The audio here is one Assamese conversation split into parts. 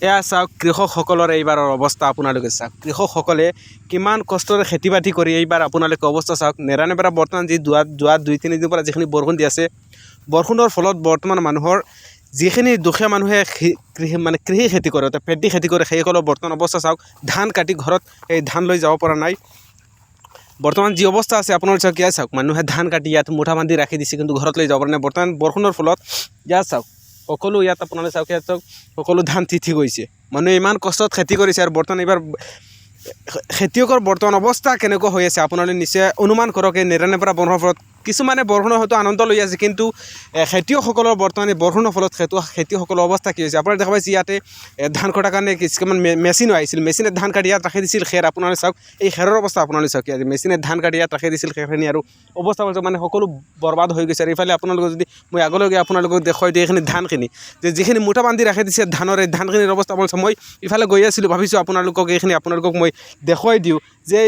এয়া চাওক কৃষকসকলৰ এইবাৰৰ অৱস্থা আপোনালোকে চাওক কৃষকসকলে কিমান কষ্টৰে খেতি বাতি কৰি এইবাৰ আপোনালোকে অৱস্থা চাওক নেৰানেপেৰা বৰ্তমান যি যোৱা 2-3 দিনৰ পৰা যিখিনি বৰষুণ দি আছে বৰষুণৰ ফলত বৰ্তমান মানুহৰ যিখিনি দুখীয়া মানুহে কৃষি খেতি কৰে পেটি খেতি কৰে সেইসকলৰ বৰ্তমান অৱস্থা চাওক ধান কাটি ঘৰত এই ধান লৈ যাব পৰা নাই বৰ্তমান যি অৱস্থা আছে আপোনালোকে চাওক ইয়াত চাওক মানুহে ধান কাটি ইয়াত মুঠা বান্ধি ৰাখি দিছে কিন্তু ঘৰত লৈ যাব পৰা নাই বৰ্তমান বৰষুণৰ ফলত ইয়াত চাওক সকলো ইয়াত আপোনালোকে চাওক ইয়াত চাওক সকলো ধান তিতি গৈছে মানুহে ইমান কষ্টত খেতি কৰিছে আৰু বৰ্তমান এইবাৰ খেতিয়কৰ বৰ্তমান অৱস্থা কেনেকুৱা হৈ আছে আপোনালোকে নিশ্চয় অনুমান কৰক এই নেৰানেপেৰা বৰষুণৰ ফলত কিছুমানে বৰষুণৰ হয়তো আনন্দ লৈ আছে কিন্তু খেতিয়কসকলৰ বৰ্তমানে বৰষুণৰ ফলত খেতিয়কসকলৰ অৱস্থা কি হৈছে আপোনালোকে দেখা পাইছে ইয়াতে ধান কটাৰ কাৰণে কিছুমান মেচিনো আহিছিল মেচিনে ধান কাটি ইয়াত ৰাখি দিছিল খেৰ আপোনালোকে চাওক এই খেৰৰ অৱস্থা আপোনালোকে চাওক ইয়াত মেচিনে ধান কাটি ইয়াত ৰাখি দিছিল খেৰখিনি আৰু অৱস্থা মানে সকলো বৰবাদ হৈ গৈছে আৰু ইফালে আপোনালোকে যদি মই আগলৈকে আপোনালোকক দেখুৱাই দিওঁ এইখিনি ধানখিনি যে যিখিনি মুঠা বান্ধি ৰাখি দিছে ধানৰ এই ধানখিনিৰ অৱস্থা আপোনালোকে মই ইফালে গৈ আছিলোঁ ভাবিছোঁ আপোনালোকক এইখিনি আপোনালোকক মই দেখুৱাই দিওঁ যে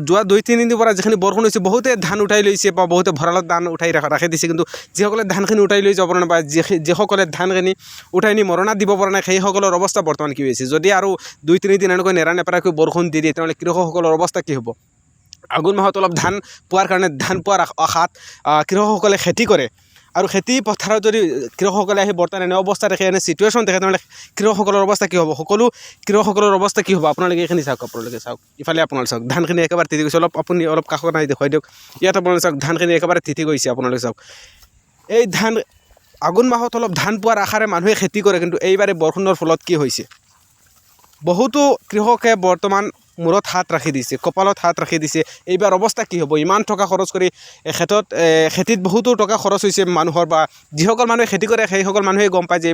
যোৱা 2-3 দিনৰ পৰা যিখিনি বৰষুণ হৈছে বহুতে ধান উঠাই লৈছে বা বহুতে ভঁৰালত ধান উঠাই ৰাখি দিছে কিন্তু যিসকলে ধানখিনি উঠাই লৈ যাব পৰা নাই বা যিসকলে ধানখিনি উঠাই নি মৰণা দিব পৰা নাই সেইসকলৰ অৱস্থা বৰ্তমান কি হৈছে যদি আৰু 2-3 দিন এনেকৈ নেৰানেপেৰাকৈ বৰষুণ দি দিয়ে তেনেহ'লে কৃষকসকলৰ অৱস্থা কি হ'ব আঘোণ মাহত অলপ ধান পোৱাৰ কাৰণে ধান পোৱাৰ আশাত কৃষকসকলে খেতি কৰে আৰু খেতি পথাৰত যদি কৃষকসকলে আহি বৰ্তমান এনে অৱস্থা দেখে এনে চিটুৱেশ্যন দেখে তেনেহ'লে কৃষকসকলৰ অৱস্থা কি হ'ব সকলো কৃষকসকলৰ অৱস্থা কি হ'ব আপোনালোকে এইখিনি চাওক আপোনালোকে চাওক ইফালে আপোনালোকে চাওক ধানখিনি একেবাৰে তিতি গৈছে আপুনি অলপ কাষত নাই দেখুৱাই দিয়ক ইয়াত আপোনালোকে চাওক ধানখিনি একেবাৰে তিতি গৈছে আপোনালোকে চাওক এই ধান আঘোণ মাহত অলপ ধান পোৱাৰ আশাৰে মানুহে খেতি কৰে কিন্তু এইবাৰে বৰষুণৰ ফলত কি হৈছে বহুতো কৃষকে বৰ্তমান মূৰত হাত ৰাখি দিছে কপালত হাত ৰাখি দিছে এইবাৰ অৱস্থা কি হ'ব ইমান টকা খৰচ কৰি খেতিত বহুতো টকা খৰচ হৈছে মানুহৰ বা যিসকল মানুহে খেতি কৰে সেইসকল মানুহে গম পায় যে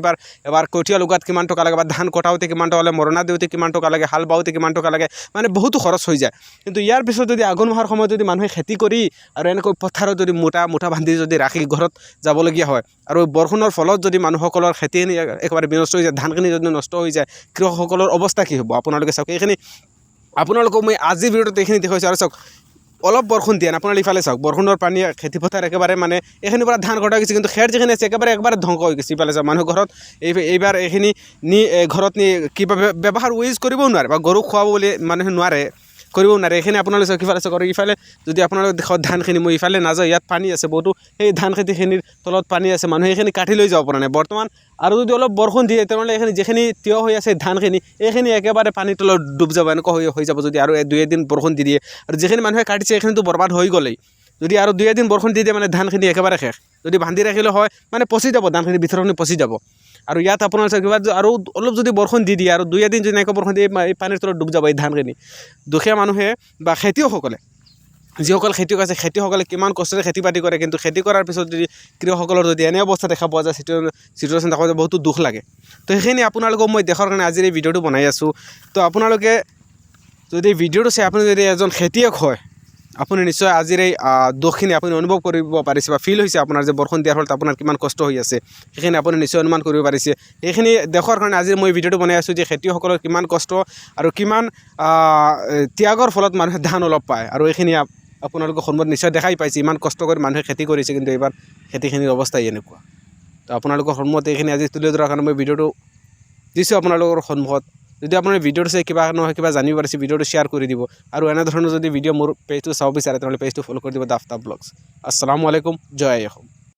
এবাৰ কঠীয়া লগাত কিমান টকা লাগে বা ধান কটাওঁতে কিমান টকা লাগে মৰণা দিওঁতে কিমান টকা লাগে হাল বাওঁতে কিমান টকা লাগে মানে বহুতো খৰচ হৈ যায় কিন্তু ইয়াৰ পিছত যদি আঘোণ মাহৰ সময়ত যদি মানুহে খেতি কৰি আৰু এনেকৈ পথাৰত যদি মুঠা বান্ধি যদি ৰাখি ঘৰত যাবলগীয়া হয় আৰু বৰষুণৰ ফলত যদি মানুহসকলৰ খেতিখিনি একেবাৰে বিনষ্ট হৈ যায় ধানখিনি যদি নষ্ট হৈ যায় কৃষকসকলৰ অৱস্থা কি হ'ব আপোনালোকে চাওক এইখিনি আপোনালোকক মই আজিৰ ভিডিঅ'টোত এইখিনি দেখুৱাইছোঁ আৰু চাওক অলপ বৰষুণ দিয়ে আপোনালোকে ইফালে চাওক বৰষুণৰ পানী খেতিপথাৰ একেবাৰে মানে এইখিনিৰ পৰা ধান কটা গৈছে কিন্তু খেৰ যিখিনি আছে একেবাৰে ধ্বংস হৈ গৈছে ইফালে চাওক মানুহ ঘৰত এইবাৰ এইখিনি নি ঘৰত নি কিবা ব্যৱহাৰ ইউজ কৰিবও নোৱাৰে বা গৰুক খুৱাব বুলি মানুহে নোৱাৰে কৰিব নোৱাৰে এইখিনি আপোনালোকে চাওক ইফালে চাওক আৰু ইফালে যদি আপোনালোকে দেখুৱাওক ধানখিনি মই ইফালে নাযাওঁ ইয়াত পানী আছে বহুতো সেই ধান খেতিখিনিৰ তলত পানী আছে মানুহে এইখিনি কাটি লৈ যাব পৰা নাই বৰ্তমান আৰু যদি অলপ বৰষুণ দিয়ে তেনেহ'লে এইখিনি যিখিনি থিয় হৈ আছে ধানখিনি এইখিনি একেবাৰে পানীৰ তলত ডুব যাব এনেকুৱা হৈ যাব যদি আৰু 2-1 বৰষুণ দি দিয়ে আৰু যিখিনি মানুহে কাটিছে এইখিনিতো বৰবাদ হৈ গ'লেই যদি আৰু 2-1 বৰষুণ দি দিয়ে মানে ধানখিনি একেবাৰে শেষ যদি বান্ধি ৰাখিলে হয় মানে পচি যাব ধানখিনি ভিতৰখিনি পচি যাব আৰু ইয়াত আপোনালোকে কিবা আৰু অলপ যদি বৰষুণ দি দিয়ে আৰু 2-1 যদি এনেকৈ বৰষুণ দিয়ে এই পানীৰ তলত ডুব যাব এই ধানখিনি দুখীয়া মানুহে বা খেতিয়কসকলে যিসকল খেতিয়ক আছে খেতিয়কসকলে কিমান কষ্টৰে খেতি বাতি কৰে কিন্তু খেতি কৰাৰ পিছত যদি কৃষকসকলৰ যদি এনে অৱস্থা দেখা পোৱা যায় চিটুৱেশ্যন দেখা পোৱা যায় বহুতো দুখ লাগে তো সেইখিনি আপোনালোকক মই দেখাৰ কাৰণে আজিৰ এই ভিডিঅ'টো বনাই আছোঁ তো আপোনালোকে যদি ভিডিঅ'টো চাই আপুনি যদি এজন খেতিয়ক হয় আপুনি নিশ্চয় আজিৰ এই দুখখিনি আপুনি অনুভৱ কৰিব পাৰিছে বা ফিল হৈছে আপোনাৰ যে বৰষুণ দিয়াৰ ফলত আপোনাৰ কিমান কষ্ট হৈ আছে সেইখিনি আপুনি নিশ্চয় অনুমান কৰিব পাৰিছে এইখিনি দেখুৱাৰ কাৰণে আজি মই ভিডিঅ'টো বনাই আছোঁ যে খেতিয়কসকলৰ কিমান কষ্ট আৰু কিমান ত্যাগৰ ফলত মানুহে ধান অলপ পায় আৰু এইখিনি আপোনালোকৰ সন্মুখত নিশ্চয় দেখাই পাইছে ইমান কষ্ট কৰি মানুহে খেতি কৰিছে কিন্তু এইবাৰ খেতিখিনিৰ অৱস্থাই এনেকুৱা তো আপোনালোকৰ সন্মুখত এইখিনি আজি তুলি ধৰাৰ কাৰণে মই ভিডিঅ'টো দিছোঁ আপোনালোকৰ সন্মুখত যদি আপোনাৰ ভিডিঅ'টো চাই কিবা নহয় কিবা জানিব পাৰিছে ভিডিঅ'টো শ্বেয়াৰ কৰি দিব আৰু এনেধৰণৰ যদি ভিডিঅ' মোৰ পেজটো চাব বিচাৰে তেনেহ'লে পেজটো ফ'ল' কৰি দিব দা আফতাব ব্লগছ আসসালামু আলাইকুম জয় অসম